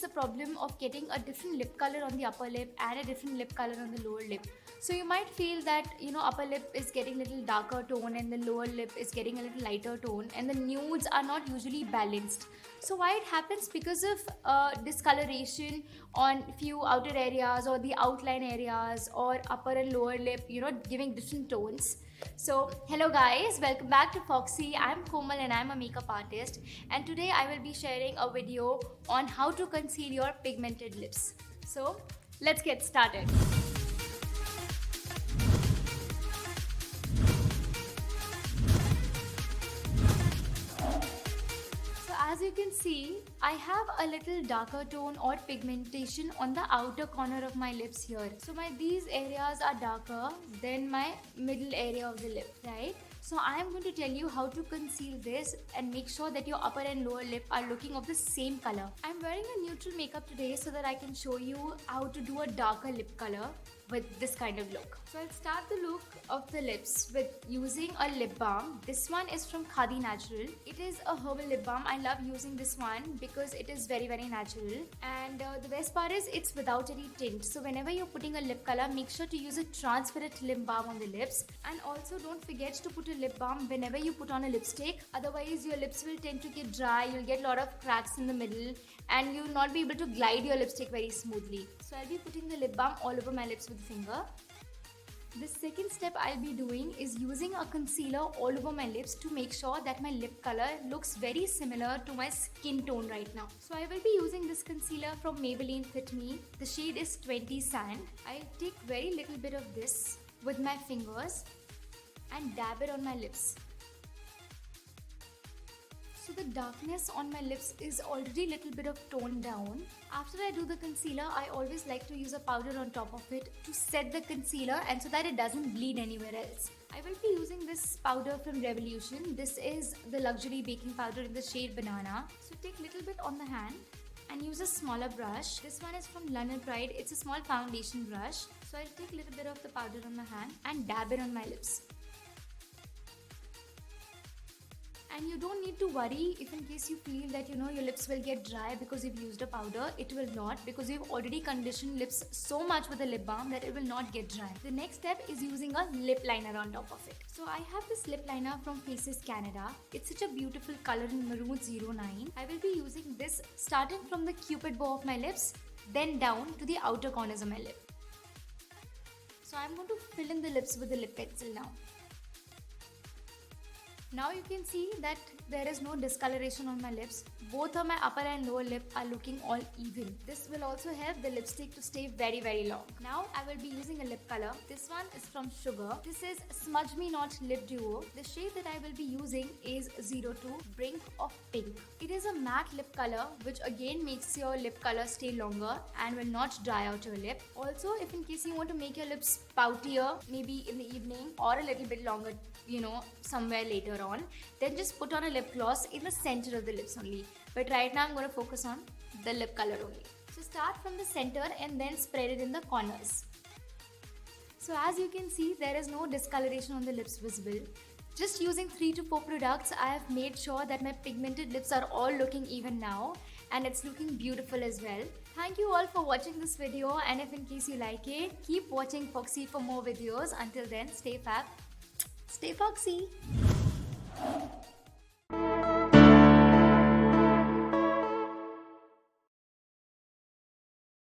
the problem of getting a different lip color on the upper lip and a different lip color on the lower lip. So you might feel that upper lip is getting a little darker tone and the lower lip is getting a little lighter tone, and the nudes are not usually balanced. So why it happens? Because of discoloration on few outer areas or the outline areas or upper and lower lip, giving different tones. So hello guys, welcome back to Foxy. I'm Komal and I'm a makeup artist, and today I will be sharing a video on how to conceal your pigmented lips. So let's get started. As you can see, I have a little darker tone or pigmentation on the outer corner of my lips here. So these areas are darker than my middle area of the lip, right? So I am going to tell you how to conceal this and make sure that your upper and lower lip are looking of the same color. I'm wearing a neutral makeup today so that I can show you how to do a darker lip color with this kind of look. So I'll start the look of the lips with using a lip balm. This one is from Khadi Natural. It is a herbal lip balm. I love using this one because it is very natural, and the best part is it's without any tint. So whenever you're putting a lip color, make sure to use a transparent lip balm on the lips, and also don't forget to put a lip balm whenever you put on a lipstick. Otherwise your lips will tend to get dry, you'll get a lot of cracks in the middle, and you'll not be able to glide your lipstick very smoothly. So I'll be putting the lip balm all over my lips with the finger. The second step I'll be doing is using a concealer all over my lips to make sure that my lip color looks very similar to my skin tone right now. So I will be using this concealer from Maybelline Fit Me. The shade is 20 Sand. I'll take very little bit of this with my fingers and dab it on my lips. So the darkness on my lips is already a little bit of toned down. After I do the concealer, I always like to use a powder on top of it to set the concealer and so that it doesn't bleed anywhere else. I will be using this powder from Revolution. This is the luxury baking powder in the shade Banana. So take a little bit on the hand and use a smaller brush. This one is from London Pride. It's a small foundation brush. So I'll take a little bit of the powder on my hand and dab it on my lips. And you don't need to worry if in case you feel that your lips will get dry because you've used a powder. It will not, because you've already conditioned lips so much with a lip balm that it will not get dry. The next step is using a lip liner on top of it. So I have this lip liner from Faces Canada. It's such a beautiful color in Maroon 09. I will be using this starting from the cupid bow of my lips, then down to the outer corners of my lip. So I'm going to fill in the lips with the lip pencil now. Now you can see that there is no discoloration on my lips. Both of my upper and lower lip are looking all even. This will also help the lipstick to stay very long. Now I will be using a lip color. This one is from Sugar. This is Smudge Me Not Lip Duo. The shade that I will be using is 02 Brink of Pink. It is a matte lip color which again makes your lip color stay longer and will not dry out your lip. Also, if in case you want to make your lips poutier, maybe in the evening or a little bit longer, somewhere later on, then just put on a lip gloss in the center of the lips only. But right now I'm going to focus on the lip color only. So start from the center and then spread it in the corners. So as you can see, there is no discoloration on the lips visible. Just using 3 to 4 products, I have made sure that my pigmented lips are all looking even now, and it's looking beautiful as well. Thank you all for watching this video, and if in case you like it, keep watching Foxy for more videos. Until then, stay fab, stay foxy.